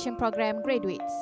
Education Program graduates.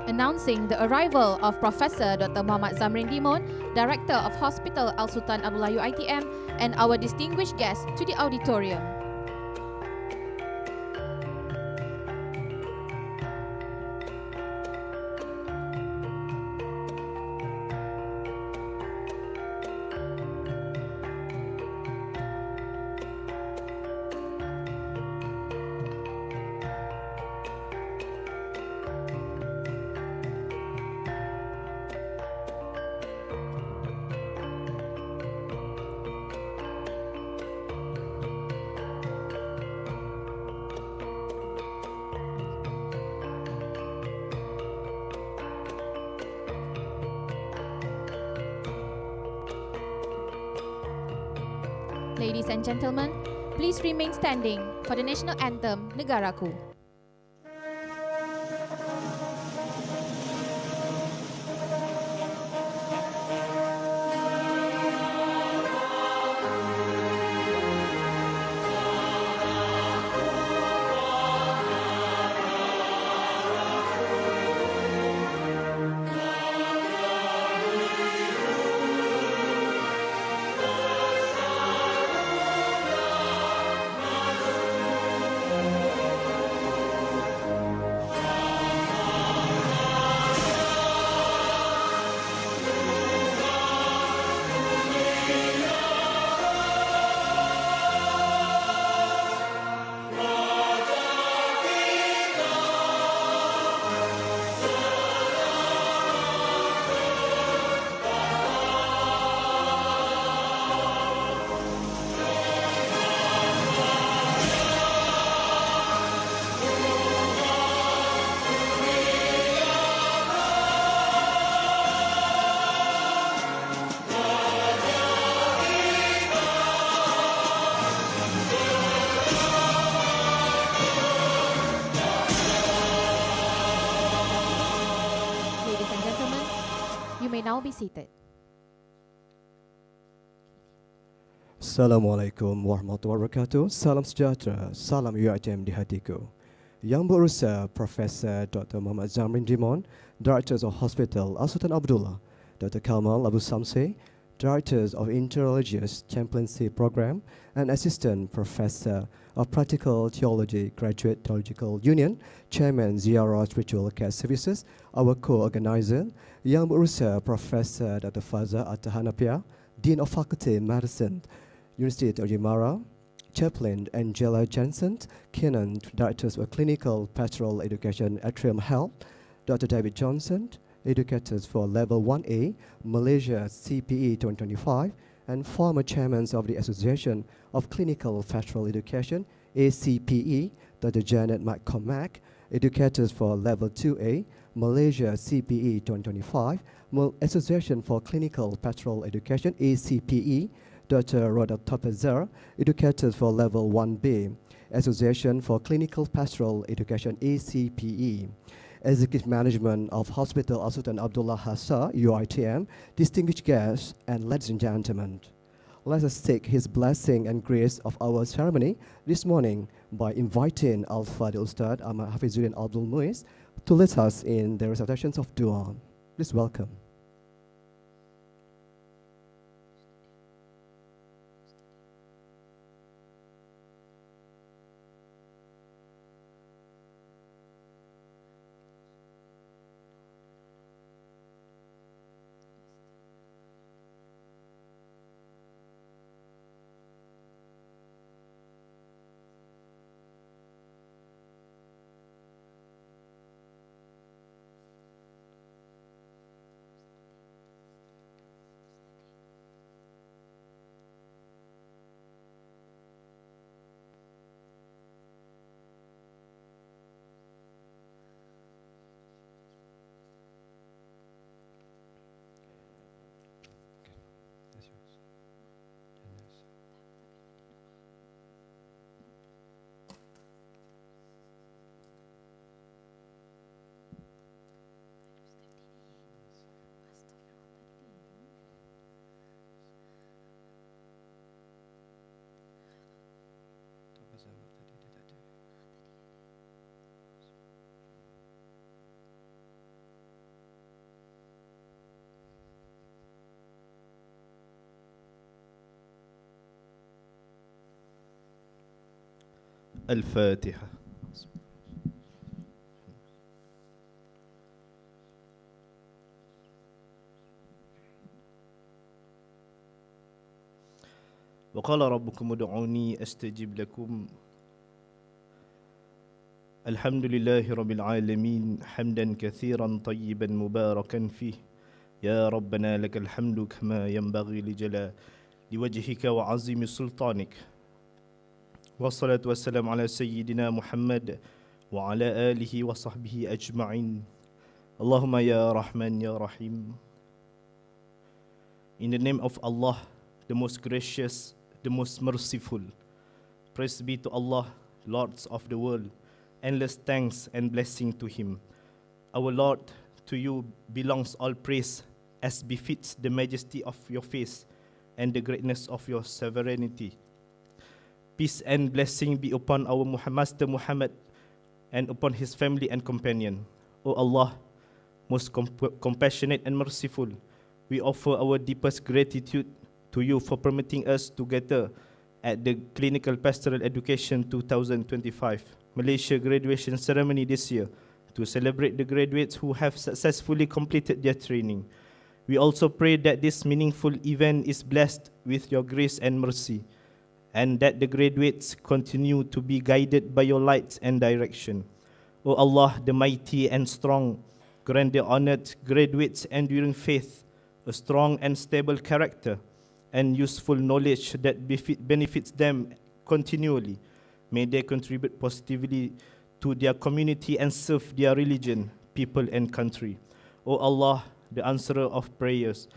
Announcing the arrival of Professor Dr. Muhammad Zamrin Dimon, Director of Hospital Al-Sultan Abdullah UiTM, and our distinguished guests to the auditorium. Ladies and gentlemen, please remain standing for the national anthem, Negaraku. Now be seated. Assalamualaikum warahmatullahi wabarakatuh. Salam sejahtera, salam UiTM di hatiku. Yang berusaha Profesor Dr. Muhammad Zamrin Dimon, Directors of Hospital Al-Sultan Abdullah, Dr. Kamal Abu Samse, Directors of Interreligious Chaplaincy Program, and Assistant Professor of Practical Theology, Graduate Theological Union, Chairman Ziarah Spiritual Care Services, our co-organizer, Yang berusaha Professor Dr. Faza At-Tahanapia, Dean of Faculty Medicine, University of Jimara, Chaplain Angela Jensen, Kenan, Directors of Clinical Pastoral Education, Atrium Health, Dr. David Johnson, Educators for Level 1A, Malaysia CPE 2025, and former Chairman of the Association of Clinical Pastoral Education, ACPE, Dr. Janet McCormack, Educators for Level 2A, Malaysia CPE 2025, Association for Clinical Pastoral Education, ACPE, Dr. Rhoda Topezer, Educators for Level 1B, Association for Clinical Pastoral Education, ACPE, Executive Management of Hospital Al-Sultan Abdullah Hassa, UITM, distinguished guests, and ladies and gentlemen. Let us take his blessing and grace of our ceremony this morning by inviting Al-Fadil Ustad Ahmad Hafizuddin Abdul Muiz to lead us in the recitations of dua. Please welcome. الفاتحة. وقال ربكم ادعوني أستجب لكم. الحمد لله رب العالمين حمدا كثيرا طيبا مباركا فيه. يا ربنا لك الحمد كما ينبغي لجلال لوجهك وعظيم سلطانك. والصلاة والسلام على سيدنا محمد وعلى آله وصحبه أجمعين. اللهم يا رحمن يا رحيم. In the name of Allah, the most gracious, the most merciful. Praise be to Allah, Lords of the world. Endless thanks and blessing to Him. Our Lord, to you belongs all praise as befits the majesty of your face and the greatness of your sovereignty. Peace and blessing be upon our Master Muhammad and upon his family and companion. O Allah, most compassionate and merciful, we offer our deepest gratitude to you for permitting us to gather at the Clinical Pastoral Education 2025 Malaysia graduation ceremony this year to celebrate the graduates who have successfully completed their training. We also pray that this meaningful event is blessed with your grace and mercy, and that the graduates continue to be guided by your lights and direction. O Allah, the mighty and strong, grant the honored graduates enduring faith, a strong and stable character, and useful knowledge that benefits them continually. May they contribute positively to their community and serve their religion, people, and country. O Allah, the answerer of prayers,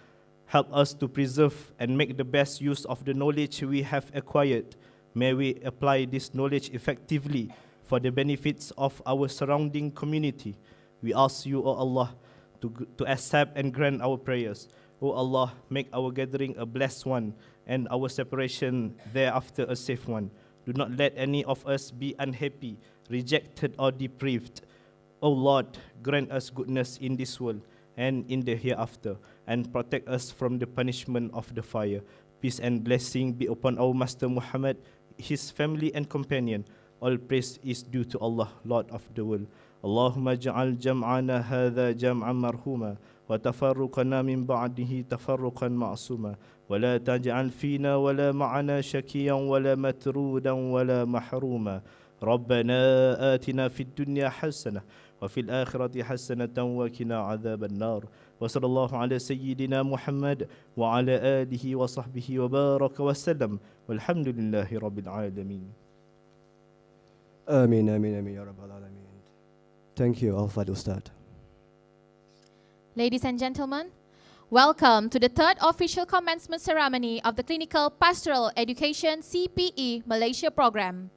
help us to preserve and make the best use of the knowledge we have acquired. May we apply this knowledge effectively for the benefits of our surrounding community. We ask you, O Allah, to accept and grant our prayers. O Allah, make our gathering a blessed one and our separation thereafter a safe one. Do not let any of us be unhappy, rejected, or deprived. O Lord, grant us goodness in this world and in the hereafter, and protect us from the punishment of the fire. Peace and blessing be upon our Master Muhammad, his family and companion. All praise is due to Allah, Lord of the world. Allahumma ja'al jam'ana hadha jam'an marhuma, wa tafarruqana min ba'dihi tafarruqan ma'suma, wa la taj'al fina wa la ma'ana shakiyan wa la matrudan wa la mahruma. ربنا آتنا في الدنيا حسنة وفي الآخرة حسنة وقنا عذاب النار وصلى الله على سيدنا محمد وعلى آله وصحبه وبارك وسلم والحمد لله رب العالمين. Amin, amin, amin, ya Rabbal Alamin. Thank you, Al-Fadil Ustad. Ladies and gentlemen, welcome to the third official commencement ceremony of the Clinical Pastoral Education CPE Malaysia program.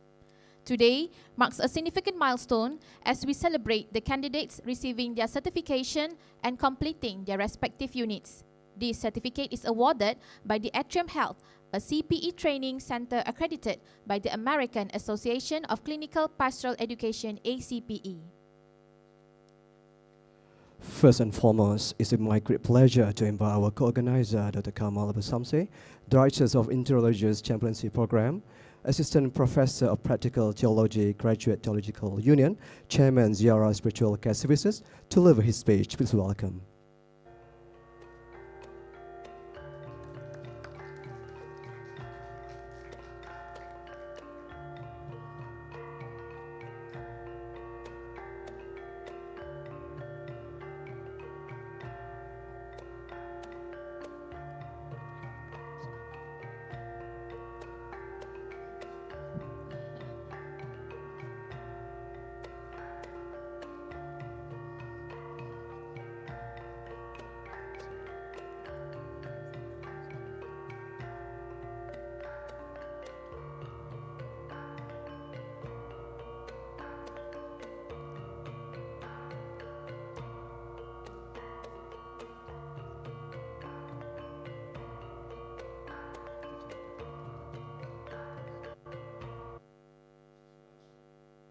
Today marks a significant milestone as we celebrate the candidates receiving their certification and completing their respective units. This certificate is awarded by the Atrium Health, a CPE training center accredited by the American Association of Clinical Pastoral Education, ACPE. First and foremost, it's my great pleasure to invite our co-organizer, Dr. Kamal Abu-Samse, Director of Interreligious Chaplaincy Program, Assistant Professor of Practical Theology, Graduate Theological Union, Chairman Ziara Spiritual Care Services, to deliver his speech. Please welcome.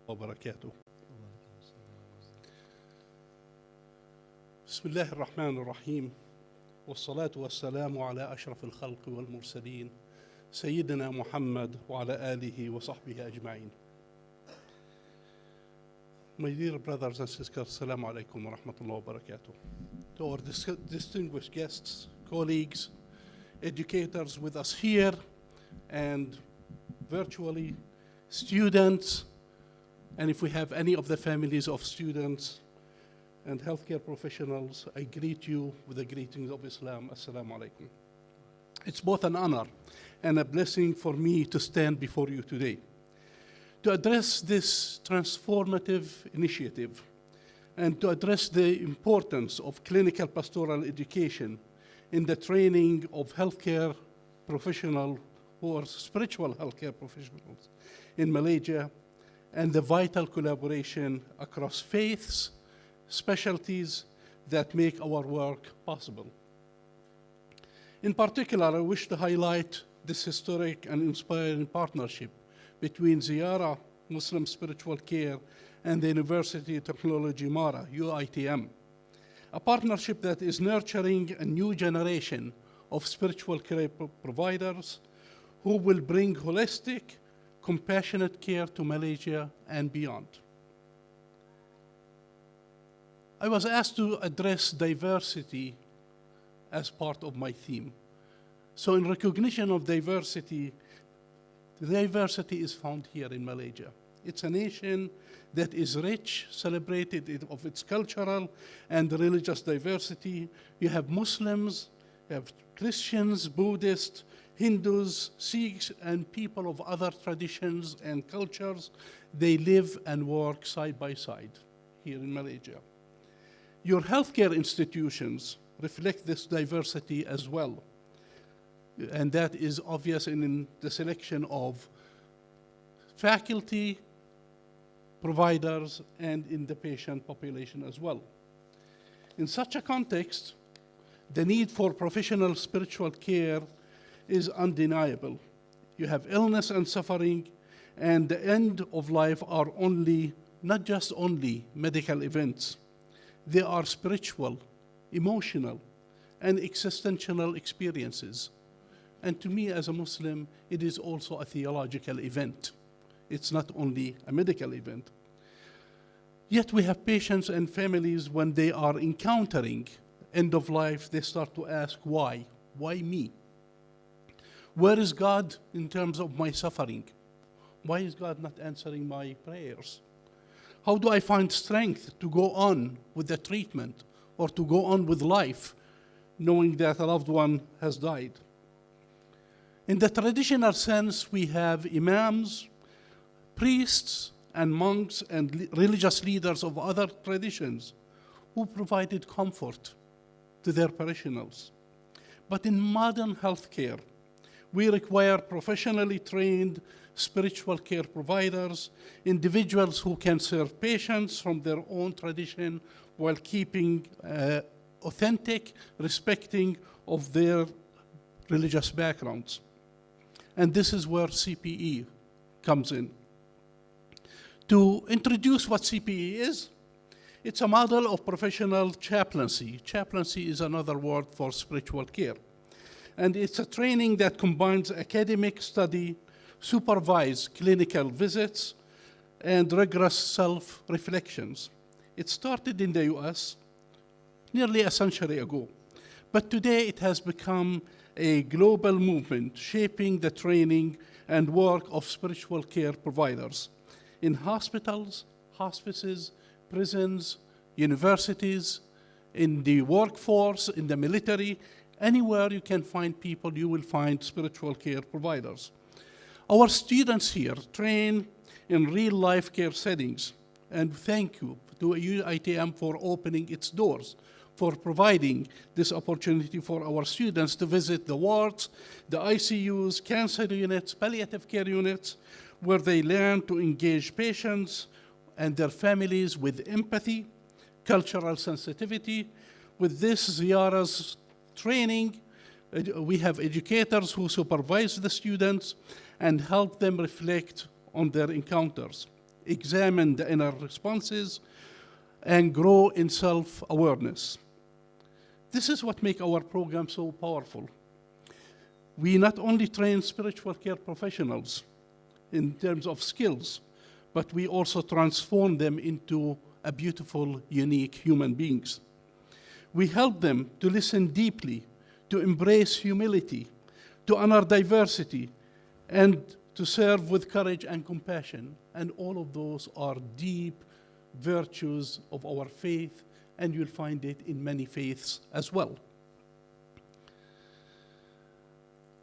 وبركاته. بسم الله الرحمن الرحيم، والصلاة والسلام على أشرف الخلق والمرسلين سيدنا محمد وعلى آله وصحبه أجمعين. My dear brothers and sisters, Assalamu alaikum wa rahmatullahi wa barakatuh. To our distinguished guests, colleagues, educators with us here and virtually, students, and if we have any of the families of students and healthcare professionals, I greet you with the greetings of Islam. Assalamu alaikum. It's both an honor and a blessing for me to stand before you today to address this transformative initiative and to address the importance of clinical pastoral education in the training of healthcare professionals who are spiritual healthcare professionals in Malaysia, and the vital collaboration across faiths, specialties that make our work possible. In particular, I wish to highlight this historic and inspiring partnership between Ziara Muslim Spiritual Care and the University of Technology Mara, UITM, a partnership that is nurturing a new generation of spiritual care providers who will bring holistic, compassionate care to Malaysia and beyond. I was asked to address diversity as part of my theme. So in recognition of diversity, the diversity is found here in Malaysia. It's a nation that is rich, celebrated of its cultural and religious diversity. You have Muslims, you have Christians, Buddhists, Hindus, Sikhs, and people of other traditions and cultures. They live and work side by side here in Malaysia. Your healthcare institutions reflect this diversity as well. And that is obvious in the selection of faculty, providers, and in the patient population as well. In such a context, the need for professional spiritual care is undeniable. You have illness and suffering, and the end of life are not just only medical events. They are spiritual, emotional, and existential experiences. And to me as a Muslim, it is also a theological event. It's not only a medical event. Yet we have patients and families, when they are encountering end of life, they start to ask, why? Why me? Where is God in terms of my suffering? Why is God not answering my prayers? How do I find strength to go on with the treatment or to go on with life, knowing that a loved one has died? In the traditional sense, we have imams, priests, and monks and religious leaders of other traditions who provided comfort to their parishioners. But in modern healthcare, We require professionally trained spiritual care providers, individuals who can serve patients from their own tradition while keeping authentic, respecting of their religious backgrounds. And this is where CPE comes in. To introduce what CPE is, it's a model of professional chaplaincy. Chaplaincy is another word for spiritual care. And it's a training that combines academic study, supervised clinical visits, and rigorous self-reflections. It started in the US nearly a century ago, but today it has become a global movement shaping the training and work of spiritual care providers in hospitals, hospices, prisons, universities, in the workforce, in the military. Anywhere you can find people, you will find spiritual care providers. Our students here train in real-life care settings, and thank you to UITM for opening its doors, for providing this opportunity for our students to visit the wards, the ICUs, cancer units, palliative care units, where they learn to engage patients and their families with empathy, cultural sensitivity. With this Ziyara's training, we have educators who supervise the students and help them reflect on their encounters, examine the inner responses, and grow in self-awareness. This is what makes our program so powerful. We not only train spiritual care professionals in terms of skills, but we also transform them into a beautiful, unique human beings. We help them to listen deeply, to embrace humility, to honor diversity, and to serve with courage and compassion. And all of those are deep virtues of our faith, and you'll find it in many faiths as well.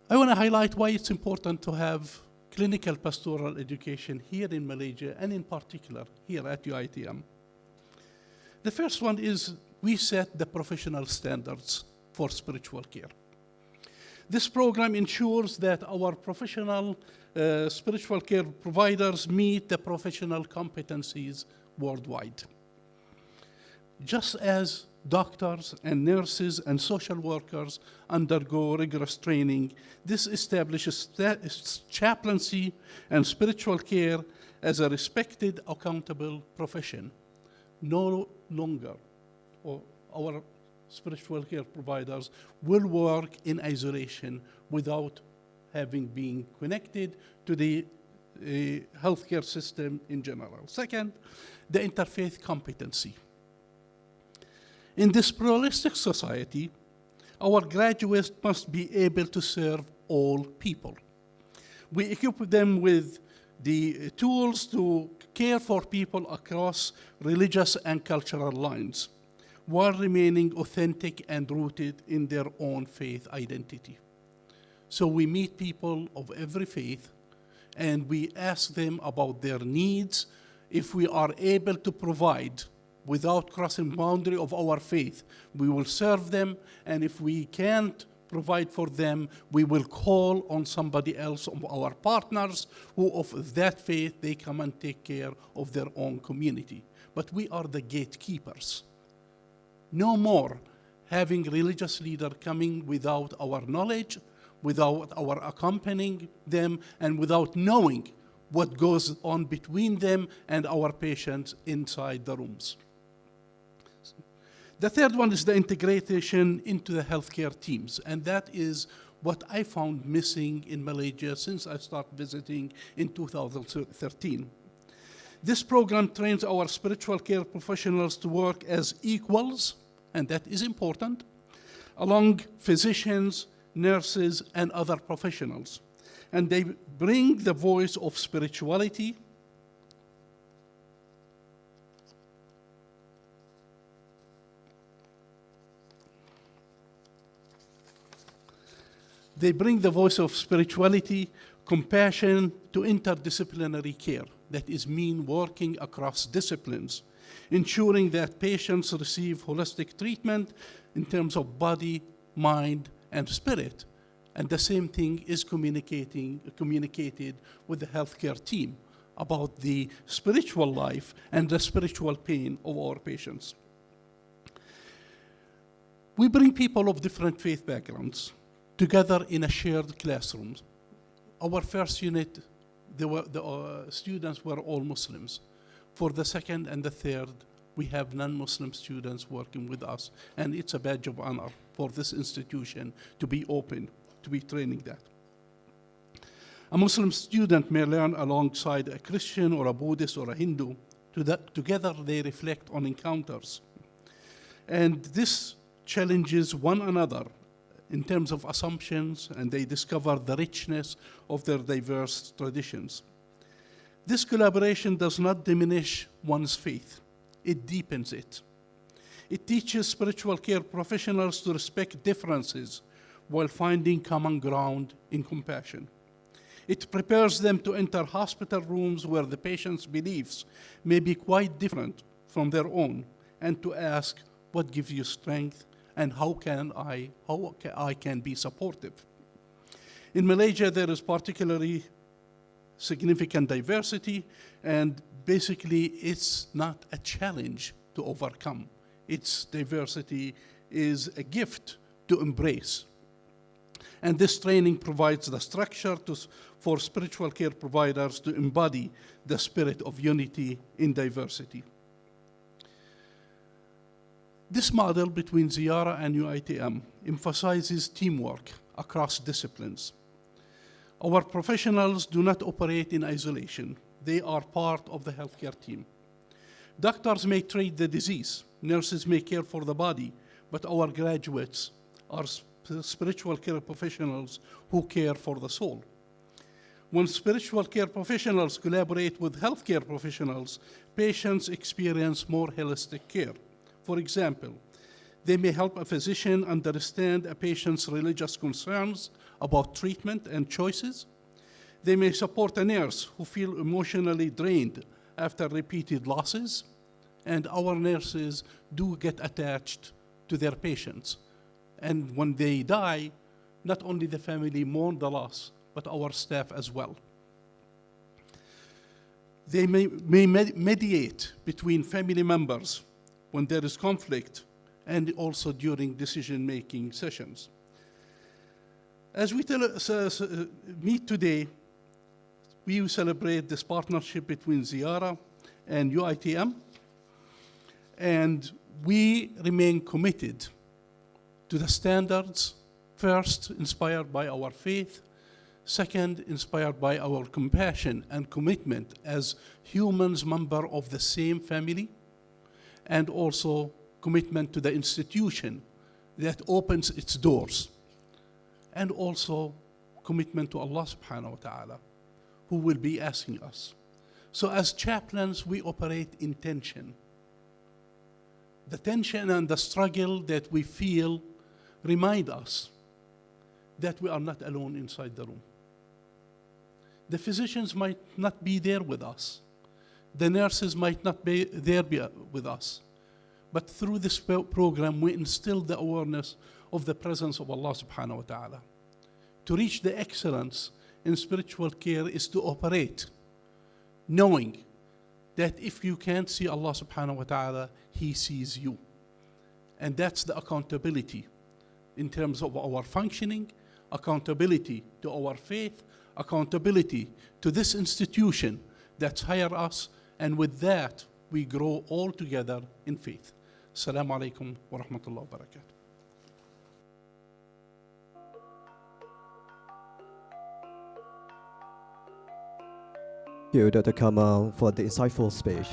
I want to highlight why it's important to have clinical pastoral education here in Malaysia, and in particular here at UITM. The first one is we set the professional standards for spiritual care. This program ensures that our professional spiritual care providers meet the professional competencies worldwide. Just as doctors and nurses and social workers undergo rigorous training, this establishes chaplaincy and spiritual care as a respected, accountable profession. No longer our spiritual care providers will work in isolation without having been connected to the healthcare system in general. Second, the interfaith competency. In this pluralistic society, our graduates must be able to serve all people. We equip them with the tools to care for people across religious and cultural lines, while remaining authentic and rooted in their own faith identity. So we meet people of every faith, and we ask them about their needs. If we are able to provide without crossing the boundary of our faith, we will serve them, and if we can't provide for them, we will call on somebody else, of our partners who of that faith, they come and take care of their own community. But we are the gatekeepers. No more having religious leaders coming without our knowledge, without our accompanying them, and without knowing what goes on between them and our patients inside the rooms. The third one is the integration into the healthcare teams, and that is what I found missing in Malaysia since I started visiting in 2013. This program trains our spiritual care professionals to work as equals, and that is important, along physicians, nurses, and other professionals. And they bring the voice of spirituality, compassion to interdisciplinary care. That is mean working across disciplines, ensuring that patients receive holistic treatment in terms of body, mind, and spirit, And the same thing is communicated with the healthcare team about the spiritual life and the spiritual pain of our patients. We bring people of different faith backgrounds together in a shared classroom. Our first unit, the students were all Muslims. For the second and the third, we have non-Muslim students working with us, and it's a badge of honor for this institution to be open, to be training that. A Muslim student may learn alongside a Christian or a Buddhist or a Hindu. Together they reflect on encounters. And this challenges one another in terms of assumptions, and they discover the richness of their diverse traditions. This collaboration does not diminish one's faith, it deepens it. It teaches spiritual care professionals to respect differences while finding common ground in compassion. It prepares them to enter hospital rooms where the patient's beliefs may be quite different from their own, and to ask, what gives you strength, and how I can be supportive. In Malaysia, there is particularly significant diversity, and basically it's not a challenge to overcome. Its diversity is a gift to embrace. And this training provides the structure for spiritual care providers to embody the spirit of unity in diversity. This model between Ziyara and UITM emphasizes teamwork across disciplines. Our professionals do not operate in isolation. They are part of the healthcare team. Doctors may treat the disease, nurses may care for the body, but our graduates are spiritual care professionals who care for the soul. When spiritual care professionals collaborate with healthcare professionals, patients experience more holistic care. For example, they may help a physician understand a patient's religious concerns about treatment and choices. They may support a nurse who feels emotionally drained after repeated losses. And our nurses do get attached to their patients. And when they die, not only the family mourn the loss, but our staff as well. They may mediate between family members when there is conflict, and also during decision-making sessions. As we meet today, we celebrate this partnership between Ziyara and UITM, and we remain committed to the standards, first, inspired by our faith, second, inspired by our compassion and commitment as humans, member of the same family, and also commitment to the institution that opens its doors, and also commitment to Allah subhanahu wa ta'ala, who will be asking us. So as chaplains, we operate in tension. The tension and the struggle that we feel remind us that we are not alone inside the room. The physicians might not be there with us. The nurses might not be there with us. But through this program, we instill the awareness of the presence of Allah subhanahu wa ta'ala. To reach the excellence in spiritual care is to operate, knowing that if you can't see Allah subhanahu wa ta'ala, He sees you. And that's the accountability in terms of our functioning, accountability to our faith, accountability to this institution that's hired us, and with that, we grow all together in faith. Assalamu alaikum wa rahmatullahi wa barakatuh. Thank you, Dr. Kamal, for the insightful speech.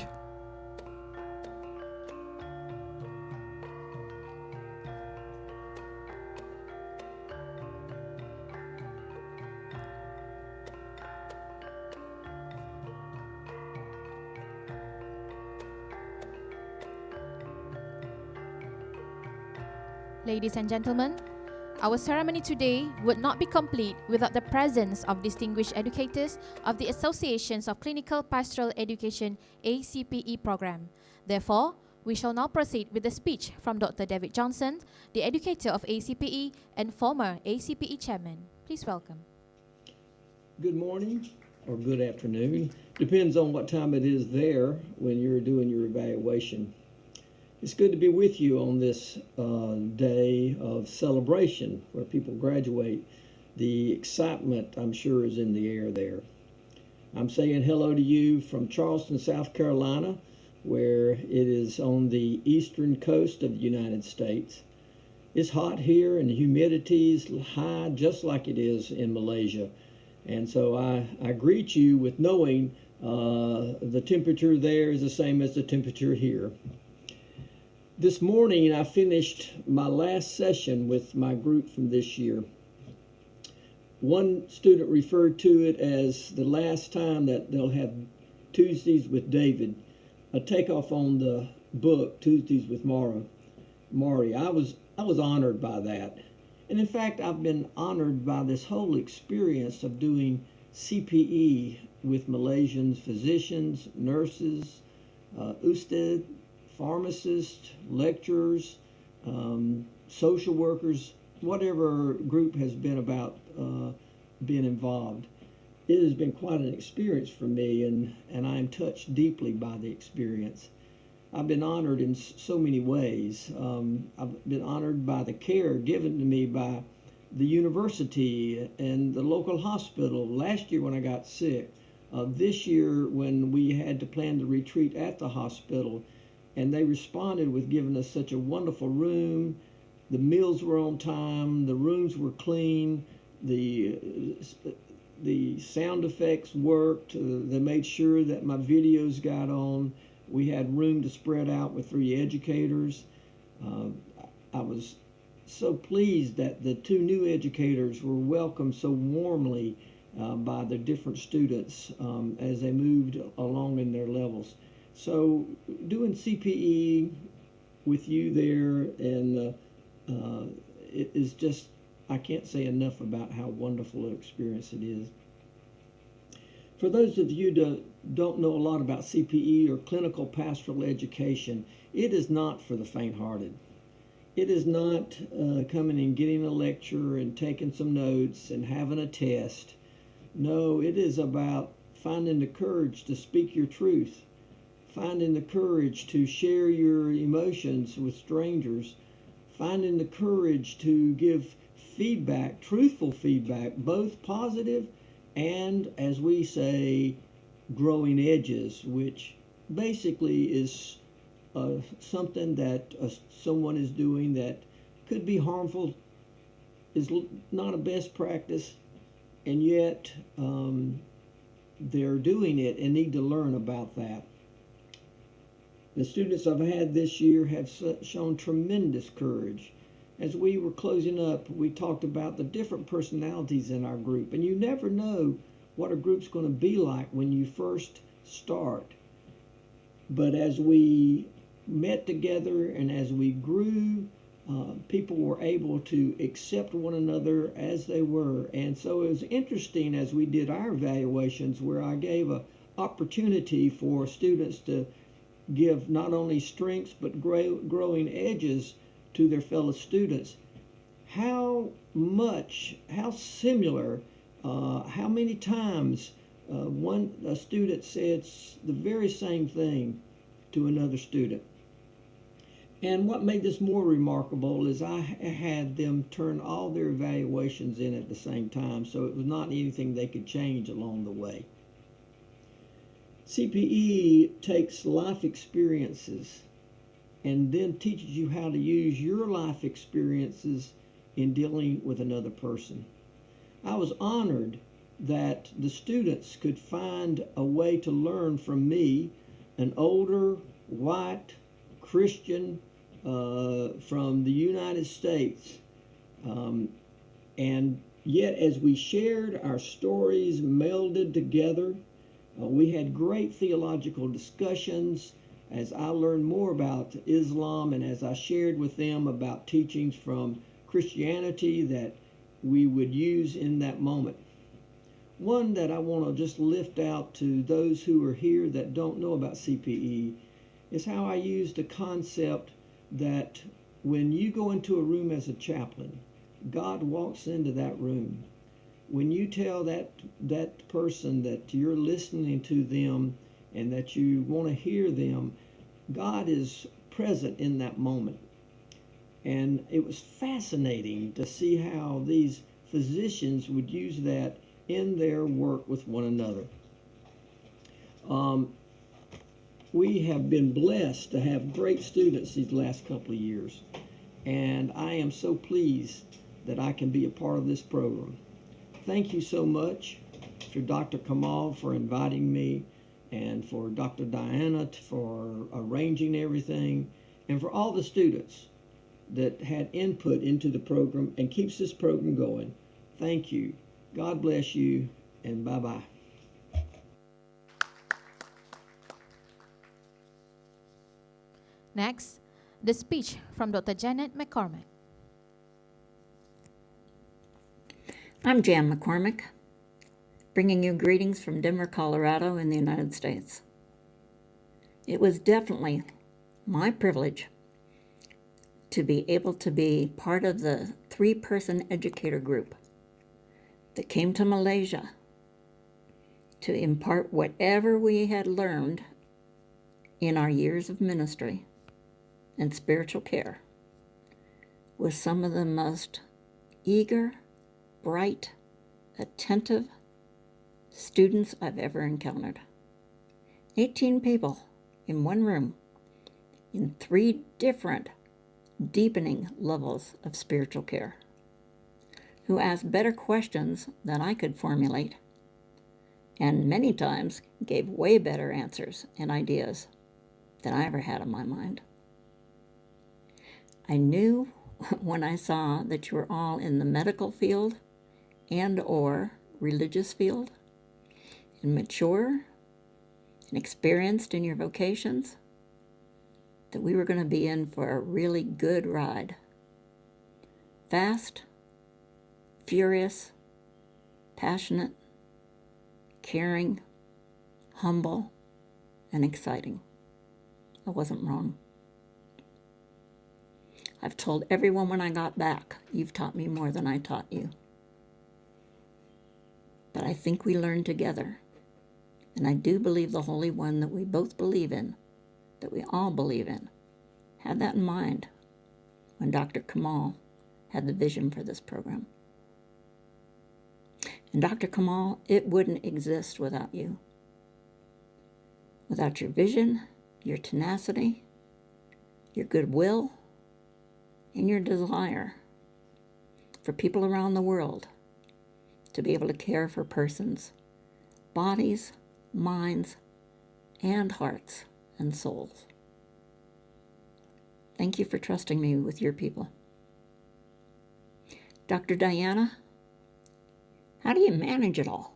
Ladies and gentlemen, our ceremony today would not be complete without the presence of distinguished educators of the Associations of Clinical Pastoral Education ACPE program. Therefore, We shall now proceed with the speech from Dr. David Johnson, the educator of ACPE and former ACPE chairman. Please welcome. Good morning or good afternoon. Depends on what time it is there when you're doing your evaluation. It's good to be with you on this day of celebration where people graduate. The excitement, I'm sure, is in the air there. I'm saying hello to you from Charleston, South Carolina, where it is on the eastern coast of the United States. It's hot here and the humidity is high, just like it is in Malaysia. And so I greet you with knowing the temperature there is the same as the temperature here. This morning I finished my last session with my group from this year. One student referred to it as the last time that they'll have Tuesdays with David, a takeoff on the book Tuesdays with Maury. I was honored by that. And in fact, I've been honored by this whole experience of doing CPE with Malaysians, physicians, nurses, ustad, pharmacists, lecturers, social workers, whatever group has been about being involved. It has been quite an experience for me, and I am touched deeply by the experience. I've been honored in so many ways. I've been honored by the care given to me by the university and the local hospital last year when I got sick. This year when we had to plan the retreat at the hospital, and they responded with giving us such a wonderful room. The meals were on time, the rooms were clean, the sound effects worked. They made sure that my videos got on. We had room to spread out with 3 educators. I was so pleased that the 2 new educators were welcomed so warmly by the different students as they moved along in their levels. So doing CPE with you there, and it is just, I can't say enough about how wonderful an experience it is. For those of you that don't know a lot about CPE or clinical pastoral education, it is not for the faint-hearted. It is not coming and getting a lecture and taking some notes and having a test. No, it is about finding the courage to speak your truth, finding the courage to share your emotions with strangers, finding the courage to give feedback, truthful feedback, both positive and, as we say, growing edges, which basically is something that someone is doing that could be harmful, is not a best practice, and yet they're doing it and need to learn about that. The students I've had this year have shown tremendous courage. As we were closing up, we talked about the different personalities in our group, and you never know what a group's going to be like when you first start. But as we met together and as we grew, people were able to accept one another as they were. And so it was interesting as we did our evaluations, where I gave an opportunity for students to give not only strengths but growing edges to their fellow students. How similar, how many times a student said the very same thing to another student. And what made this more remarkable is I had them turn all their evaluations in at the same time, so it was not anything they could change along the way. CPE takes life experiences and then teaches you how to use your life experiences in dealing with another person. I was honored that the students could find a way to learn from me, an older, white, Christian from the United States. And yet as we shared our stories melded together, we had great theological discussions as I learned more about Islam and as I shared with them about teachings from Christianity that we would use in that moment. One that I want to just lift out to those who are here that don't know about CPE is how I use the concept that when you go into a room as a chaplain, God walks into that room. When you tell that person that you're listening to them and that you want to hear them, God is present in that moment. And it was fascinating to see how these physicians would use that in their work with one another. We have been blessed to have great students these last couple of years, and I am so pleased that I can be a part of this program. Thank you so much to Dr. Kamal for inviting me, and for Dr. Diana for arranging everything, and for all the students that had input into the program and keeps this program going. Thank you. God bless you, and bye-bye. Next, the speech from Dr. Janet McCormick. I'm Jan McCormick, bringing you greetings from Denver, Colorado in the United States. It was definitely my privilege to be able to be part of the 3-person educator group that came to Malaysia to impart whatever we had learned in our years of ministry and spiritual care with some of the most eager, bright, attentive students I've ever encountered. 18 people in one room in 3 different deepening levels of spiritual care, who asked better questions than I could formulate, and many times gave way better answers and ideas than I ever had in my mind. I knew when I saw that you were all in the medical field and or religious field, and mature and experienced in your vocations, that we were going to be in for a really good ride. Fast, furious, passionate, caring, humble, and exciting. I wasn't wrong. I've told everyone when I got back, you've taught me more than I taught you. But I think we learned together. And I do believe the Holy One that we both believe in, that we all believe in, had that in mind when Dr. Kamal had the vision for this program. And Dr. Kamal, it wouldn't exist without you. Without your vision, your tenacity, your goodwill, and your desire for people around the world to be able to care for persons' bodies, minds, and hearts and souls. Thank you for trusting me with your people. Dr. Diana, how do you manage it all?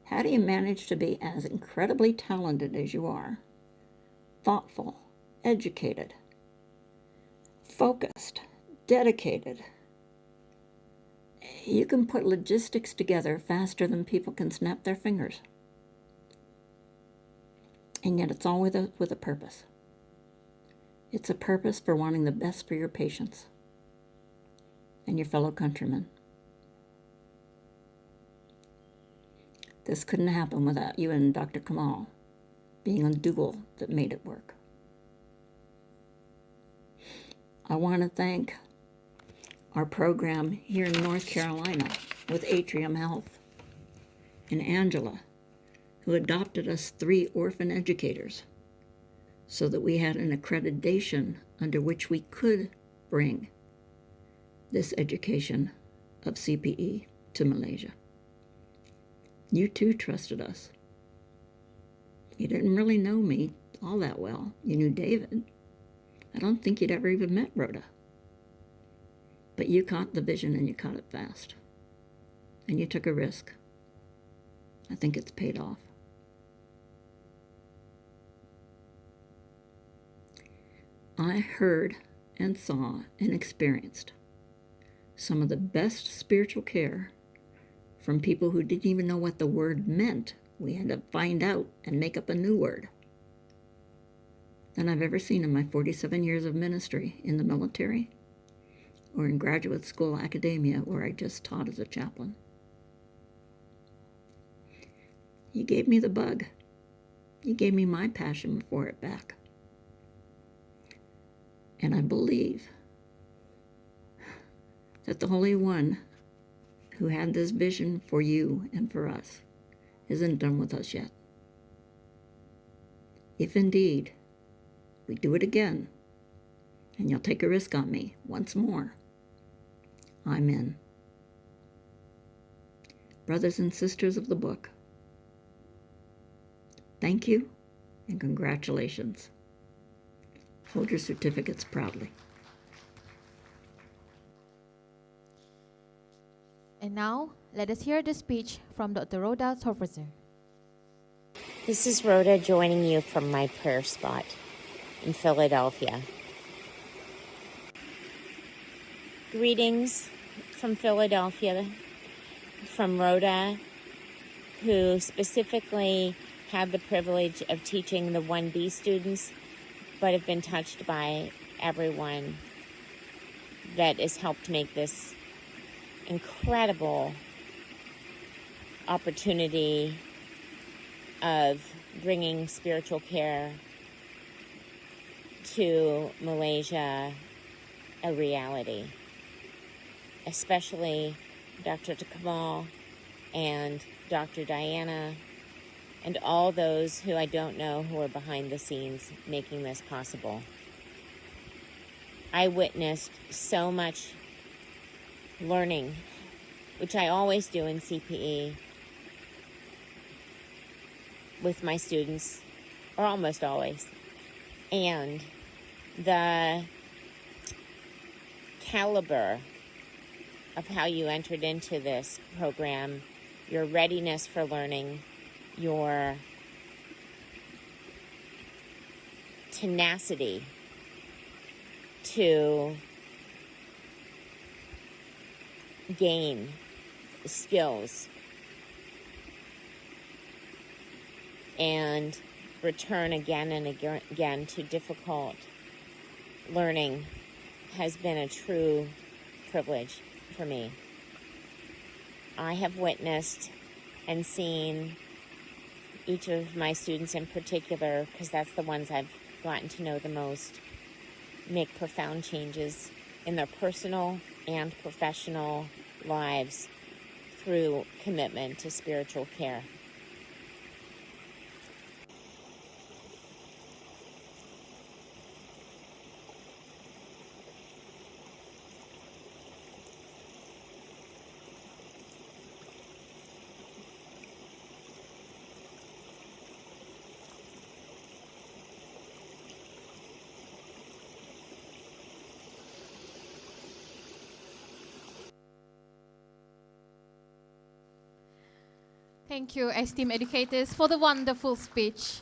How do you manage to be as incredibly talented as you are, thoughtful, educated, focused, dedicated? You can put logistics together faster than people can snap their fingers. And yet it's all with a purpose. It's a purpose for wanting the best for your patients and your fellow countrymen. This couldn't happen without you and Dr. Kamal being a duo that made it work. I want to thank our program here in North Carolina with Atrium Health and Angela, who adopted us 3 orphan educators so that we had an accreditation under which we could bring this education of CPE to Malaysia. You too trusted us. You didn't really know me all that well. You knew David. I don't think you'd ever even met Rhoda. But you caught the vision and you caught it fast. And you took a risk. I think it's paid off. I heard and saw and experienced some of the best spiritual care from people who didn't even know what the word meant. We had to find out and make up a new word. than I've ever seen in my 47 years of ministry in the military or in graduate school academia where I just taught as a chaplain. You gave me the bug. You gave me my passion for it back. And I believe that the Holy One who had this vision for you and for us isn't done with us yet. If indeed we do it again, and you'll take a risk on me once more, I'm in. Brothers and sisters of the book, thank you and congratulations. Hold your certificates proudly. And now, let us hear the speech from Dr. Rhoda Torferser. This is Rhoda joining you from my prayer spot in Philadelphia. Greetings from Philadelphia, from Rhoda, who specifically had the privilege of teaching the 1B students, but have been touched by everyone that has helped make this incredible opportunity of bringing spiritual care to Malaysia a reality. Especially Dr. Kamal and Dr. Diana and all those who I don't know who are behind the scenes making this possible. I witnessed so much learning, which I always do in CPE with my students, or almost always. And the caliber of how you entered into this program, your readiness for learning, your tenacity to gain skills and return again and again to difficult learning has been a true privilege for me. I have witnessed and seen each of my students in particular, because that's the ones I've gotten to know the most, make profound changes in their personal and professional lives through commitment to spiritual care. Thank you, esteemed educators, for the wonderful speech.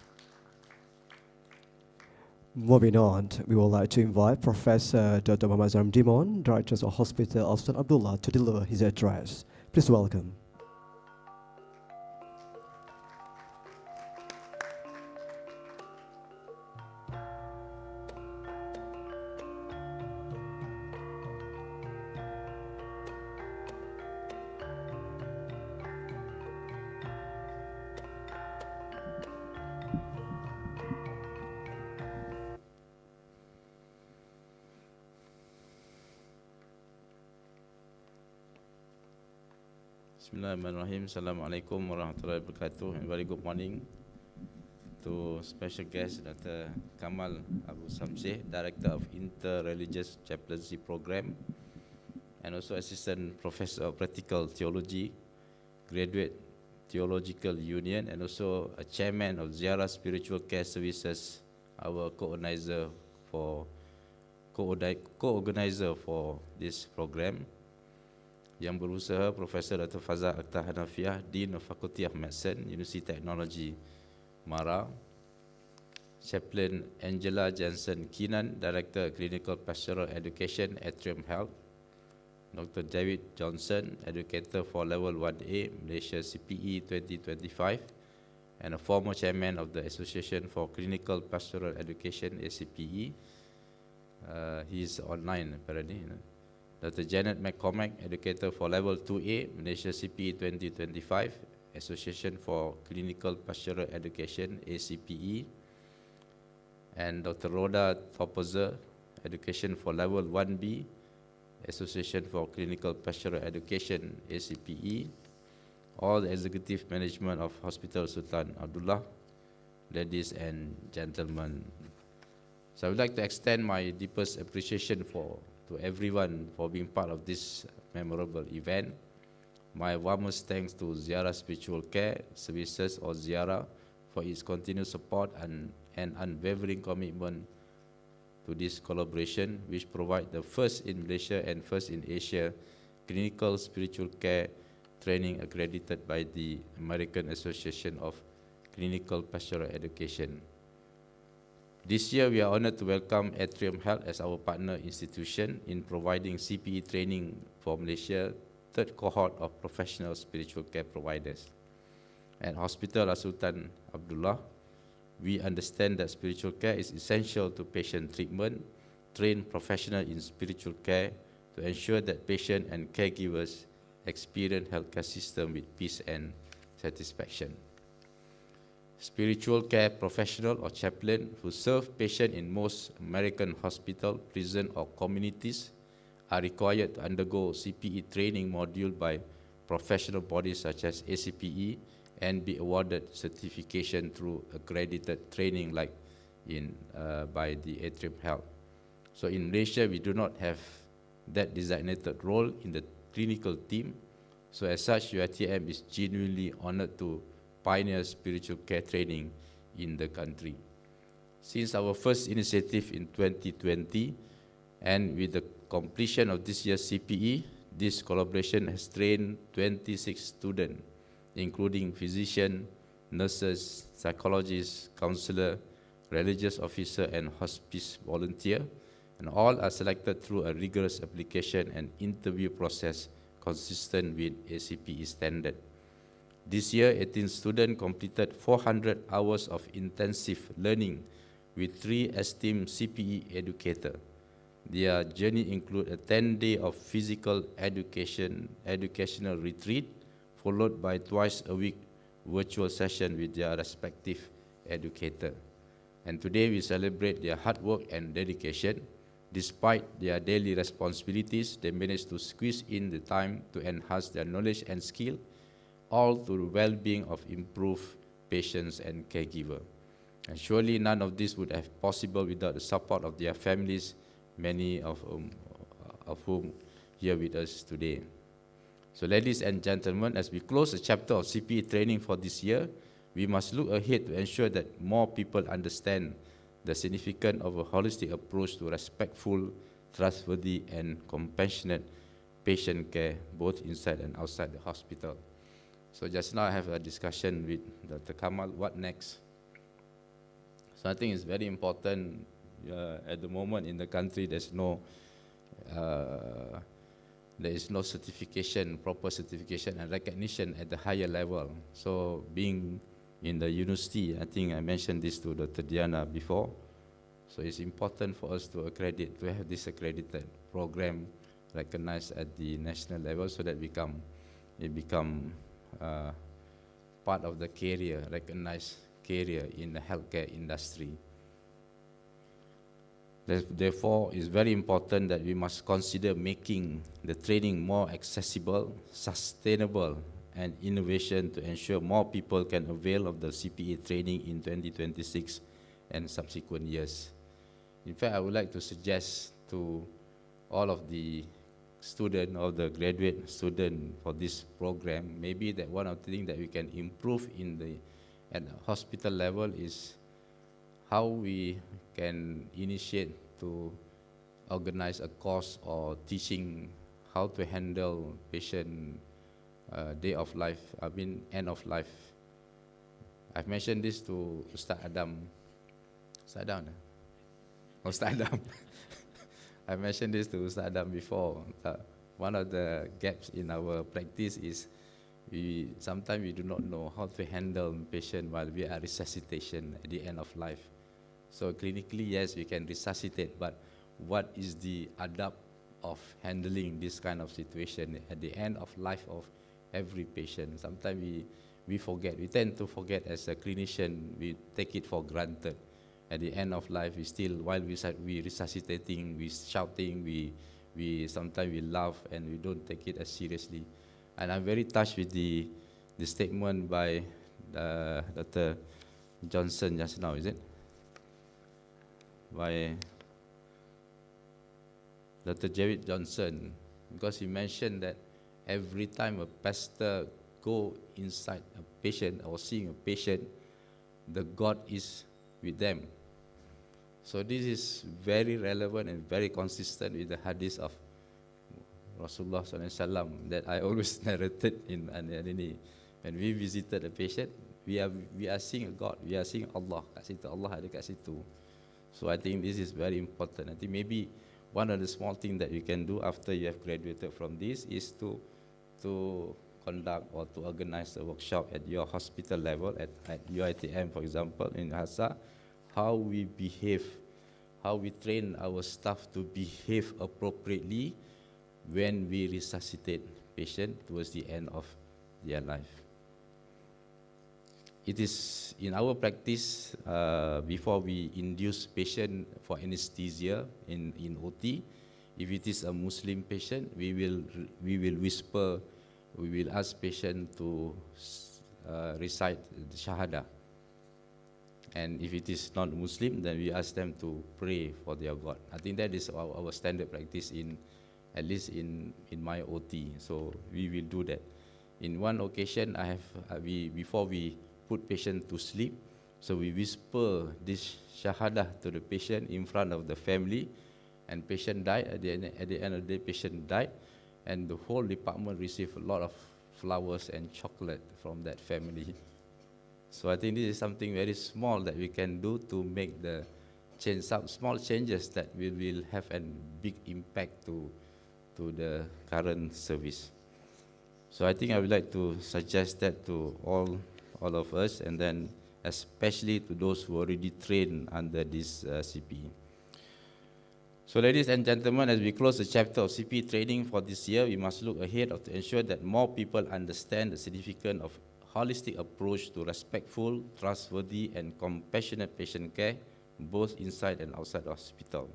Moving on, we would like to invite Professor Dr. Muhammad Zamrin Dimon, Director of Hospital Al-Sultan Abdullah, to deliver his address. Please welcome. Bismillahirrahmanirrahim. Assalamualaikum warahmatullahi wabarakatuh. And very good morning to special guest Dr. Kamal Abu Samseh, Director of Inter-Religious Chaplaincy Program, and also Assistant Professor of Practical Theology, Graduate Theological Union, and also a Chairman of Ziarah Spiritual Care Services, our co-organizer for this program. Yang berusaha Profesor Dr. Fazal Akhtar Hanafiah, Dean of Faculty of Medicine, University Technology, Mara. Chaplain Angela Jensen Keenan, Director Clinical Pastoral Education, Atrium Health. Dr. David Johnson, Educator for Level 1A, Malaysia CPE 2025. and a former chairman of the Association for Clinical Pastoral Education, ACPE. He's online apparently. You know. Dr. Janet McCormack, educator for Level 2A, Malaysia CPE 2025, Association for Clinical Pastoral Education, ACPE. And Dr. Rhoda Thopozer, education for Level 1B, Association for Clinical Pastoral Education, ACPE. All the executive management of Hospital Sultan Abdullah, ladies and gentlemen. So I would like to extend my deepest appreciation to everyone for being part of this memorable event. My warmest thanks to Ziarah Spiritual Care Services, or Ziarah, for its continued support and unwavering commitment to this collaboration, which provide the first in Malaysia and first in Asia clinical spiritual care training accredited by the American Association of Clinical Pastoral Education. This year, we are honored to welcome Atrium Health as our partner institution in providing CPE training for Malaysia, third cohort of professional spiritual care providers. At Hospital Al-Sultan Abdullah, we understand that spiritual care is essential to patient treatment, train professionals in spiritual care to ensure that patients and caregivers experience healthcare system with peace and satisfaction. Spiritual care professional or chaplain who serve patients in most American hospital, prison or communities are required to undergo CPE training module by professional bodies such as ACPE and be awarded certification through accredited training like by the Atrium Health. So in Malaysia, we do not have that designated role in the clinical team. So as such, UiTM is genuinely honored to pioneer spiritual care training in the country. Since our first initiative in 2020, and with the completion of this year's CPE, this collaboration has trained 26 students, including physicians, nurses, psychologists, counselor, religious officer, and hospice volunteer, and all are selected through a rigorous application and interview process consistent with ACPE standard. This year, 18 students completed 400 hours of intensive learning with 3 esteemed CPE educators. Their journey includes a 10-day of physical educational retreat, followed by twice a week virtual session with their respective educator. And today we celebrate their hard work and dedication. Despite their daily responsibilities, they managed to squeeze in the time to enhance their knowledge and skill, all to the well-being of improved patients and caregiver. And surely none of this would have possible without the support of their families, many of whom here with us today. So ladies and gentlemen, as we close the chapter of CPE training for this year, we must look ahead to ensure that more people understand the significance of a holistic approach to respectful, trustworthy, and compassionate patient care, both inside and outside the hospital. So just now I have a discussion with Dr. Kamal, what next? So I think it's very important at the moment in the country there is no certification, proper certification and recognition at the higher level. So being in the university, I think I mentioned this to Dr. Diana before, so it's important for us to have this accredited program recognized at the national level so that it become part of the career, recognized career in the healthcare industry. Therefore, it's very important that we must consider making the training more accessible, sustainable, and innovation to ensure more people can avail of the CPE training in 2026 and subsequent years. In fact, I would like to suggest to all of the student or the graduate student for this program, maybe that one of the things that we can improve at the hospital level is how we can initiate to organize a course or teaching how to handle patient end of life. I've mentioned this to Ustaz Adam. Ustaz Adam? Oh, Ustaz Adam. I mentioned this to Ustaz Adam before. One of the gaps in our practice is we sometimes we do not know how to handle patient while we are resuscitation at the end of life. So clinically, yes, we can resuscitate, but what is the adab of handling this kind of situation at the end of life of every patient? Sometimes we forget, we tend to forget as a clinician, we take it for granted. At the end of life, we still, while we resuscitating, we shouting, we sometimes we laugh and we don't take it as seriously. And I'm very touched with the statement by Dr. Johnson just now, is it? By Dr. Javid Johnson, because he mentioned that every time a pastor go inside a patient or seeing a patient, the God is with them. So this is very relevant and very consistent with the hadith of Rasulullah SAW that I always narrated in when we visited a patient, we are seeing a God, we are seeing Allah. Kat situ Allah ada kat situ. So I think this is very important. I think maybe one of the small things that you can do after you have graduated from this is to conduct or to organize a workshop at your hospital level, at UiTM, for example, in Hassa, how we behave, how we train our staff to behave appropriately when we resuscitate patient towards the end of their life. It is in our practice, before we induce patient for anesthesia in OT, if it is a Muslim patient, we will whisper, we will ask patient to recite the Shahada. And if it is not Muslim, then we ask them to pray for their God. I think that is our standard practice at least in my OT. So we will do that. In one occasion, before we put patient to sleep, so we whisper this Shahadah to the patient in front of the family, and patient died. At the end of the day, patient died, and the whole department received a lot of flowers and chocolate from that family. So I think this is something very small that we can do to make the change, some small changes that will have a big impact to the current service. So I think I would like to suggest that to all of us, and then especially to those who already trained under this CP. So ladies and gentlemen, as we close the chapter of CP training for this year, we must look ahead to ensure that more people understand the significance of holistic approach to respectful, trustworthy, and compassionate patient care, both inside and outside the hospital.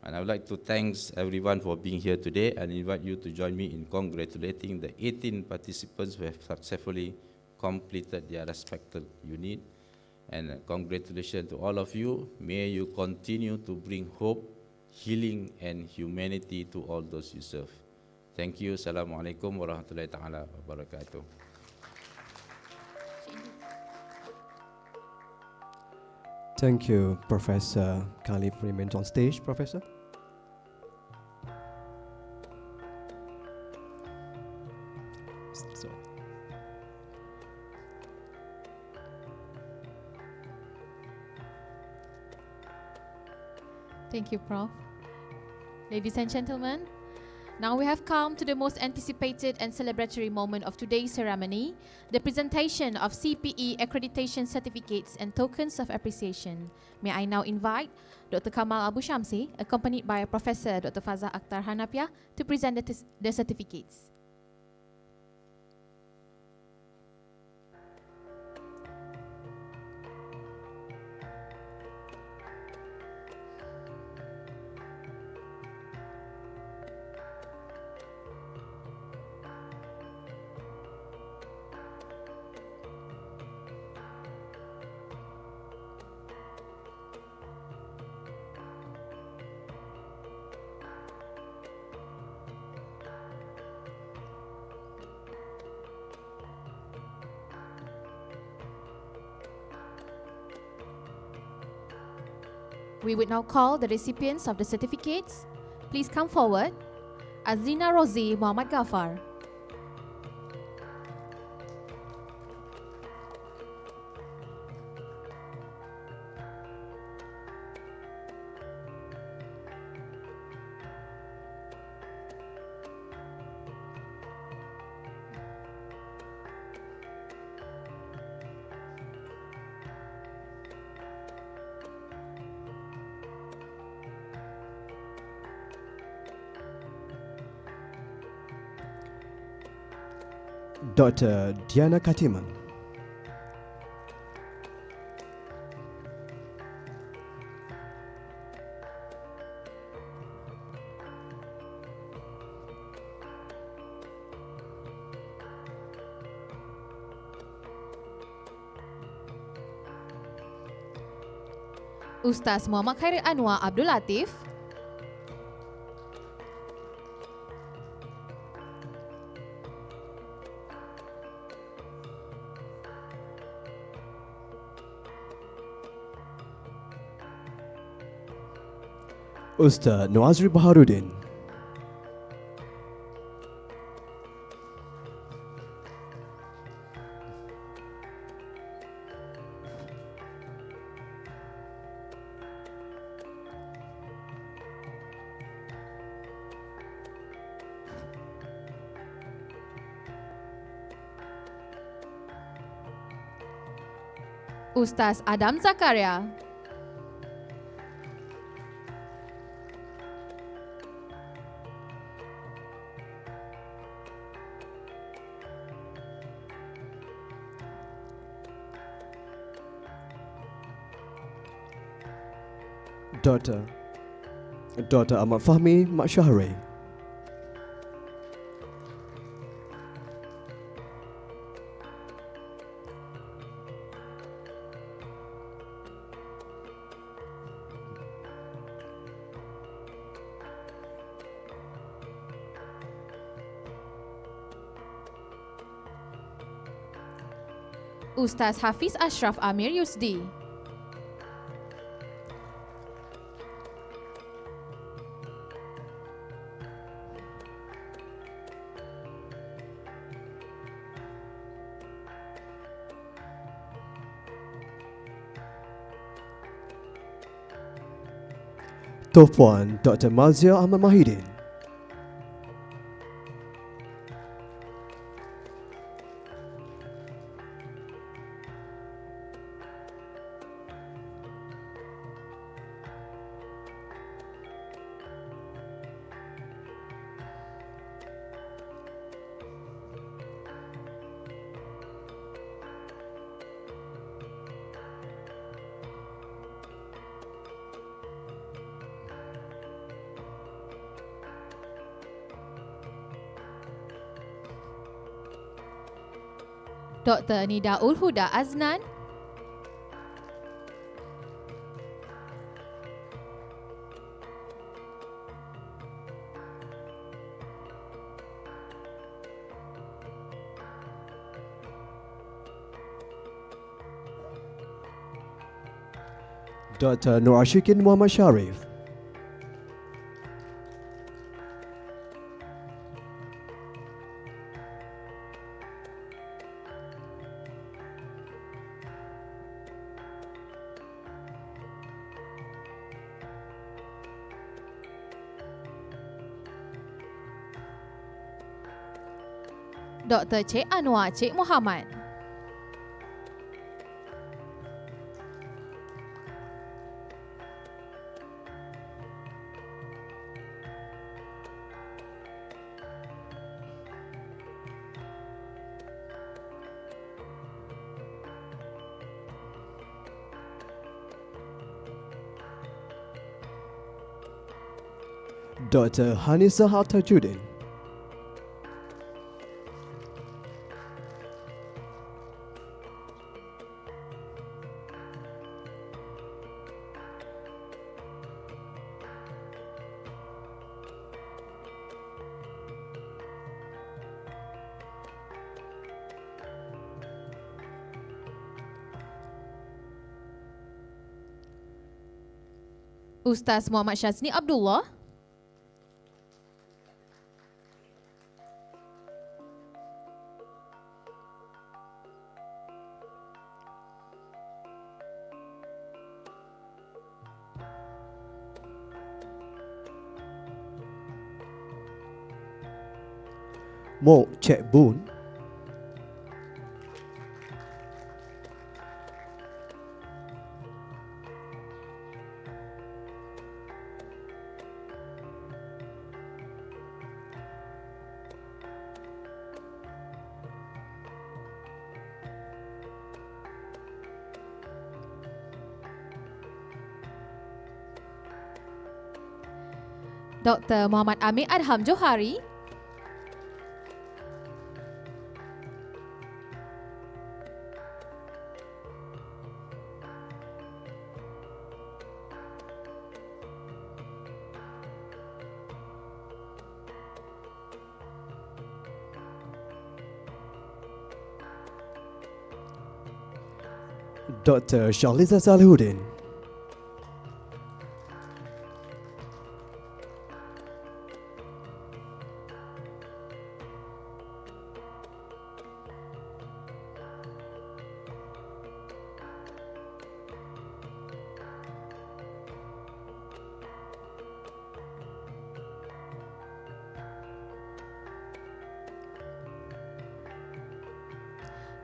And I would like to thank everyone for being here today and invite you to join me in congratulating the 18 participants who have successfully completed their respective unit. And congratulations to all of you. May you continue to bring hope, healing, and humanity to all those you serve. Thank you. Assalamualaikum warahmatullahi ta'ala wabarakatuh. Thank you, Professor Khalif. Remains on stage, Professor. Sorry. Thank you, Prof. Ladies and gentlemen, now we have come to the most anticipated and celebratory moment of today's ceremony, the presentation of CPE accreditation certificates and tokens of appreciation. May I now invite Dr. Kamal Abu Shamsi, accompanied by Professor Dr. Fazah Akhtar Hanapia, to present the certificates. We would now call the recipients of the certificates. Please come forward. Azina Rozi Muhammad Ghaffar. Dr. Diana Katiman. Ustaz Muhammad Khairil Anwar Abdul Latif. Ustaz Noazri Baharudin. Ustaz Adam Zakaria. Dr. Ahmad Fahmi Mak Syahri. Ustaz Hafiz Ashraf Amir Yusdi. Topuan Dr. Mazia Ahmad Mahidin. Dr. Nidaul Huda Aznan. Dr. Nur Ashikin Muhammad Sharif. Dr. Cik Anwar Cik Muhammad. Dr. Hanisa Hatajudin. Ustaz Muhammad Syazni Abdullah. Mok Cek Boon. Dr. Muhammad Amir Adham Johari, Dr. Shaliza Salahuddin,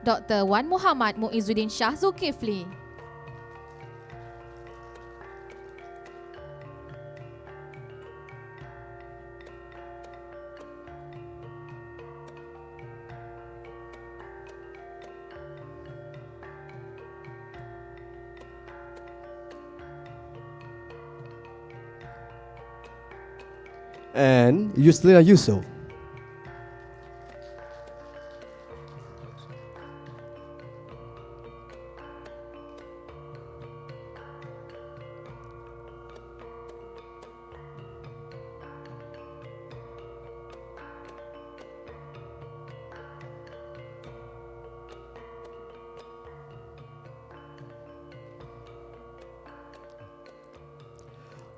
Dr. Wan Muhammad Muizzuddin Shah Zulkifli, and Yuslina Yusuf.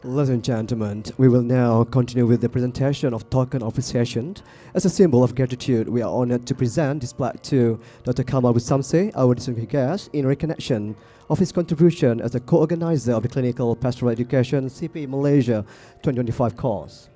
Ladies and gentlemen, we will now continue with the presentation of token of appreciation. As a symbol of gratitude, we are honored to present this plaque to Dr. Kamal Busamse, our distinguished guest, in recognition of his contribution as a co-organizer of the Clinical Pastoral Education CP Malaysia 2025 course.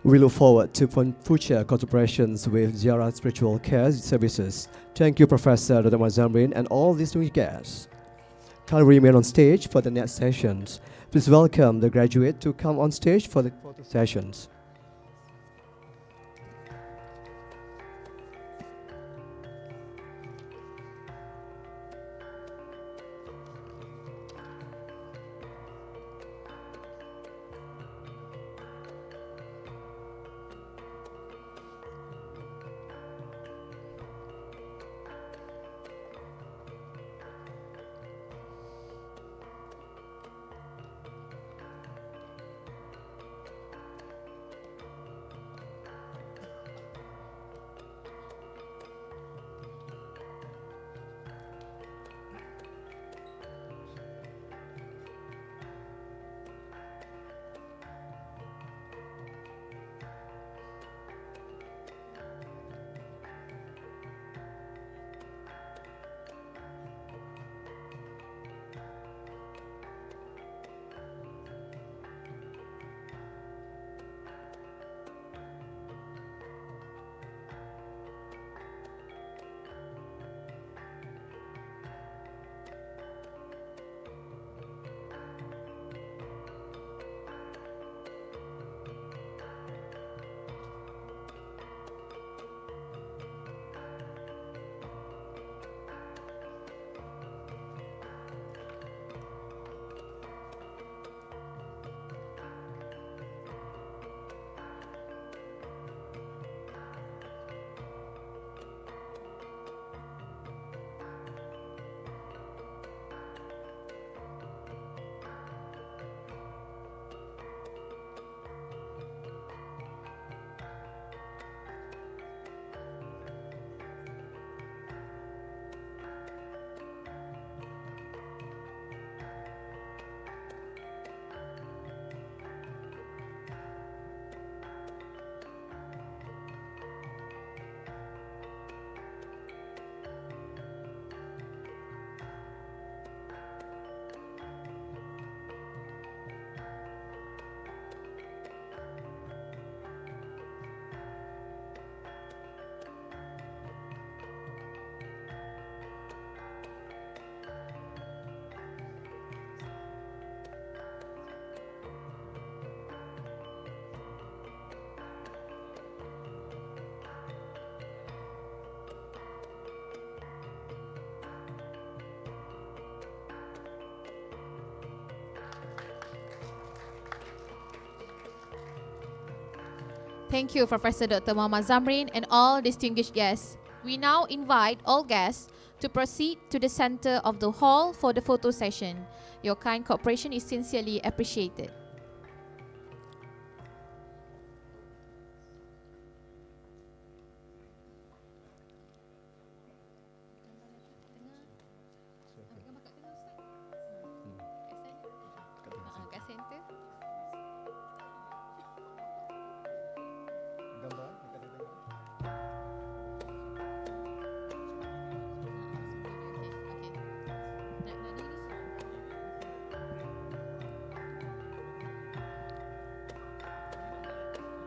We look forward to future collaborations with Ziara Spiritual Care Services. Thank you, Professor Dr. Zamrin, and all distinguished guests. Kindly remain on stage for the next sessions. Please welcome the graduate to come on stage for the photo sessions. Thank you, Professor Dr. Muhammad Zamrin and all distinguished guests. We now invite all guests to proceed to the center of the hall for the photo session. Your kind cooperation is sincerely appreciated.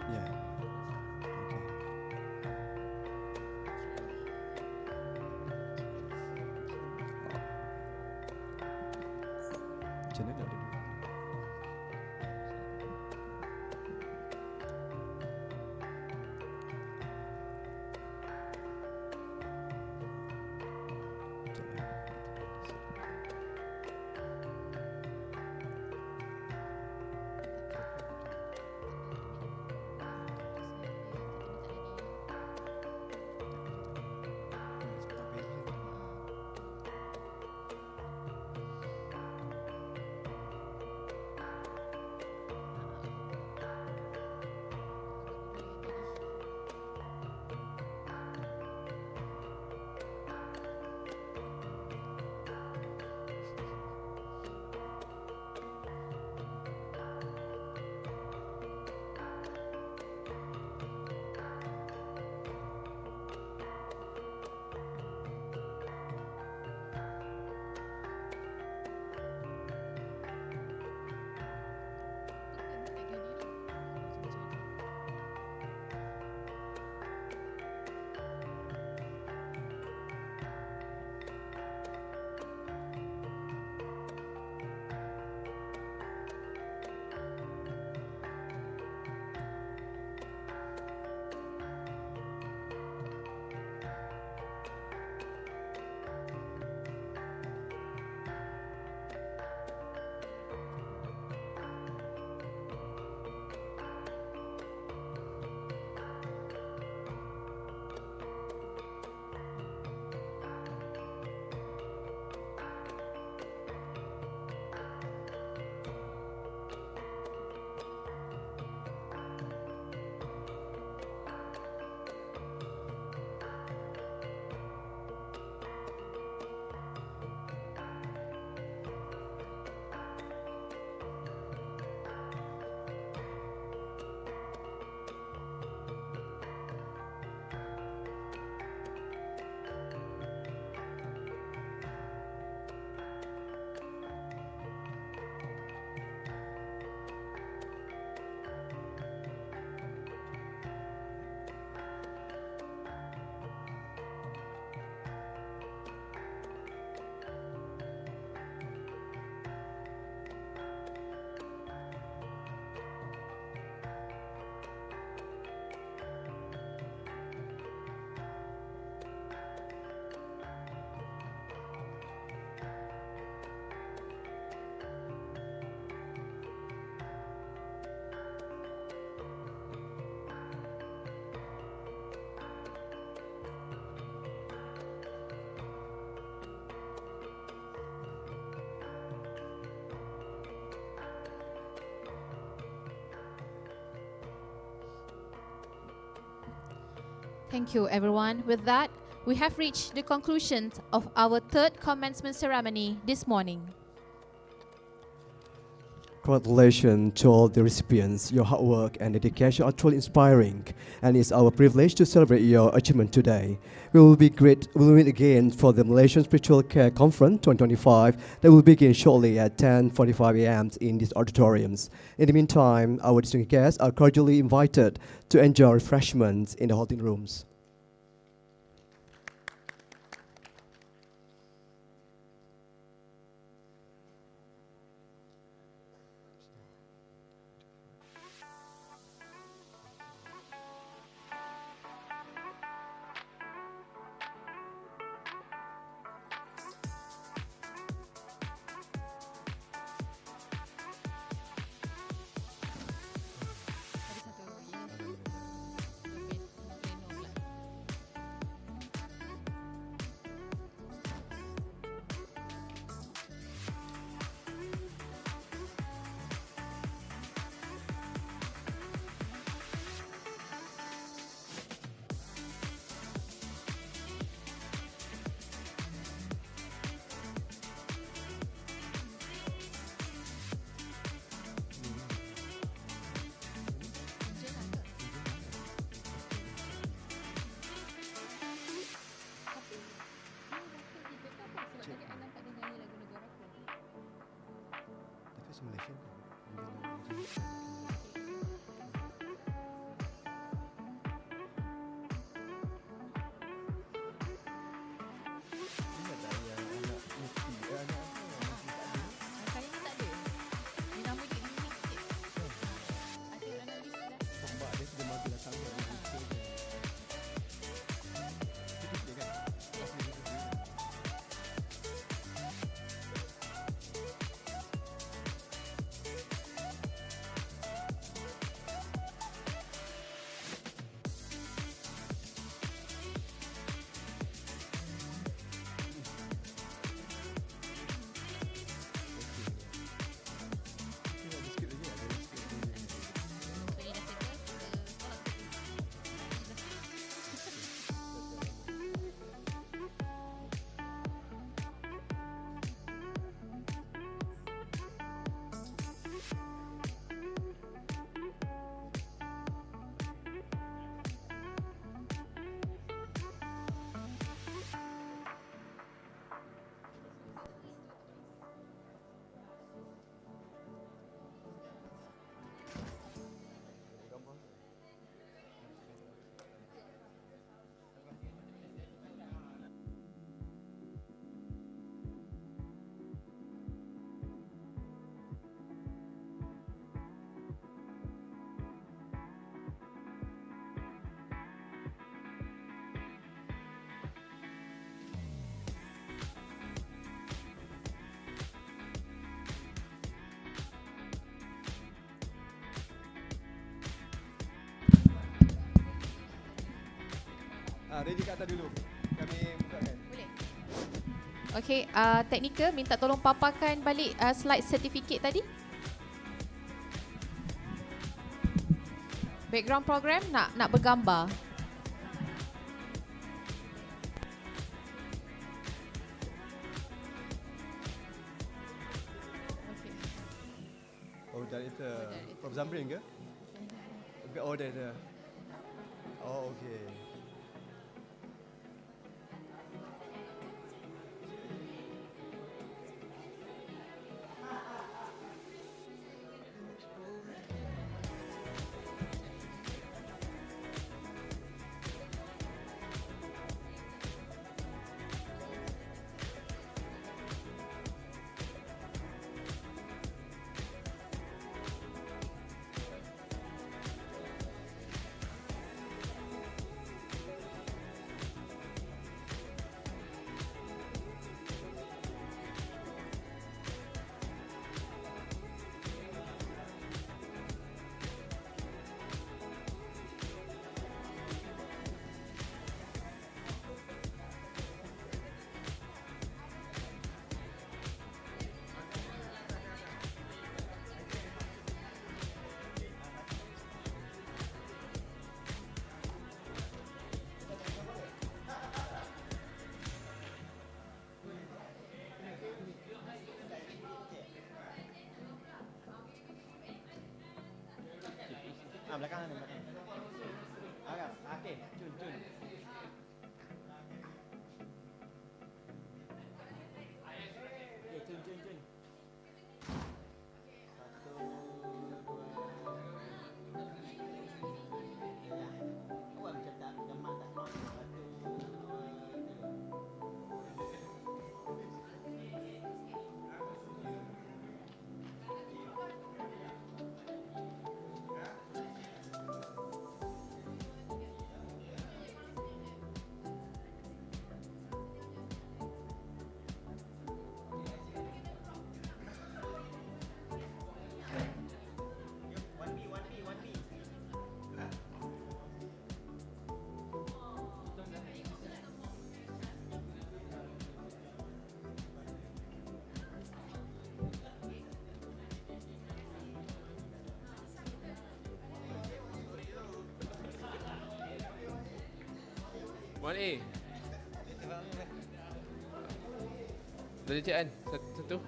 Yeah. Okay. Macam mana nak ada? Thank you, everyone. With that, we have reached the conclusion of our third commencement ceremony this morning. Congratulations to all the recipients. Your hard work and dedication are truly inspiring, and it's our privilege to celebrate your achievement today. We will meet again for the Malaysian Spiritual Care Conference 2025 that will begin shortly at 10:45 a.m. in these auditoriums. In the meantime, our distinguished guests are cordially invited to enjoy refreshments in the holding rooms. bahasa Malaysia. Kayaknya tak ada. Dia nama dia unik sikit. Ada dalam list dah. Sebab dia sudah mati dah sama. Boleh dah settle. Ready kat atas dulu. Kami bukakan. Boleh. Okey, teknikal minta tolong paparkan balik slide sertifikat tadi. Background program nak bergambar. Okey. Oh, dari itu. Prof Zamrin ke? Oh, dari itu. Oh, okey. Belakang ni. Okey, cun. Okey, cun. Satu, dua. Ya. Awak macam tak gemar tak? Satu, dua, tiga. Wan A. Dari Cik An. Satu.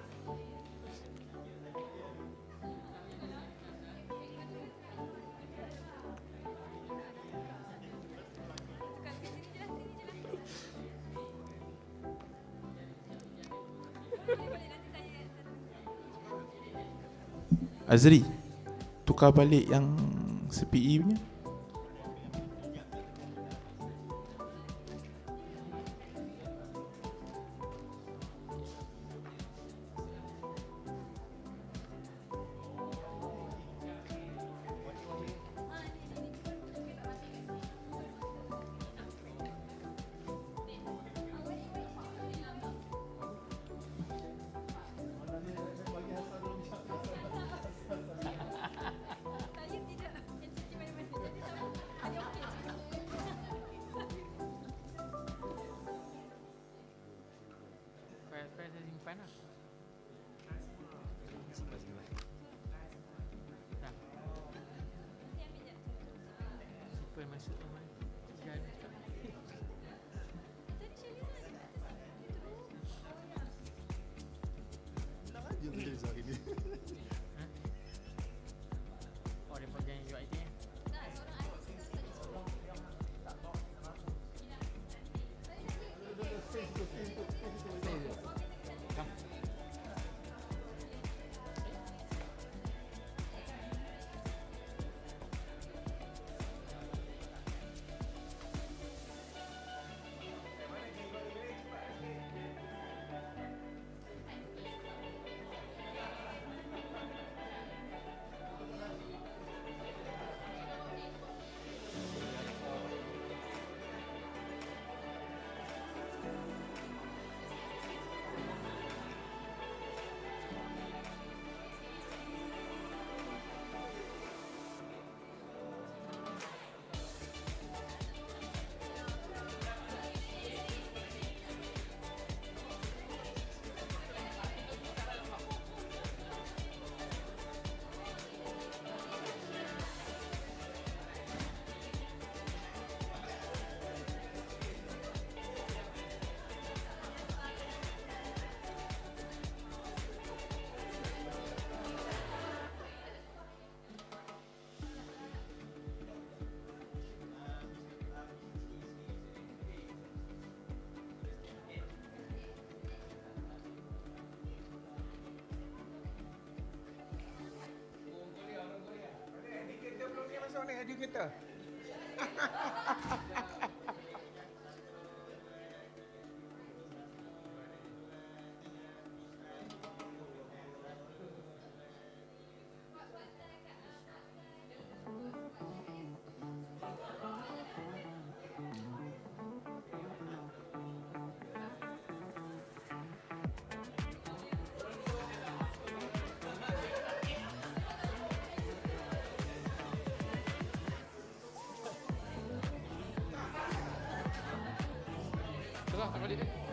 Azri, tukar balik yang CPE punya. File saya simpan lah. Dah. Simpan masuk rumah. Jangan. Oh, dia pun jangan jual IT. Masuk ni educator. Tak balik dia.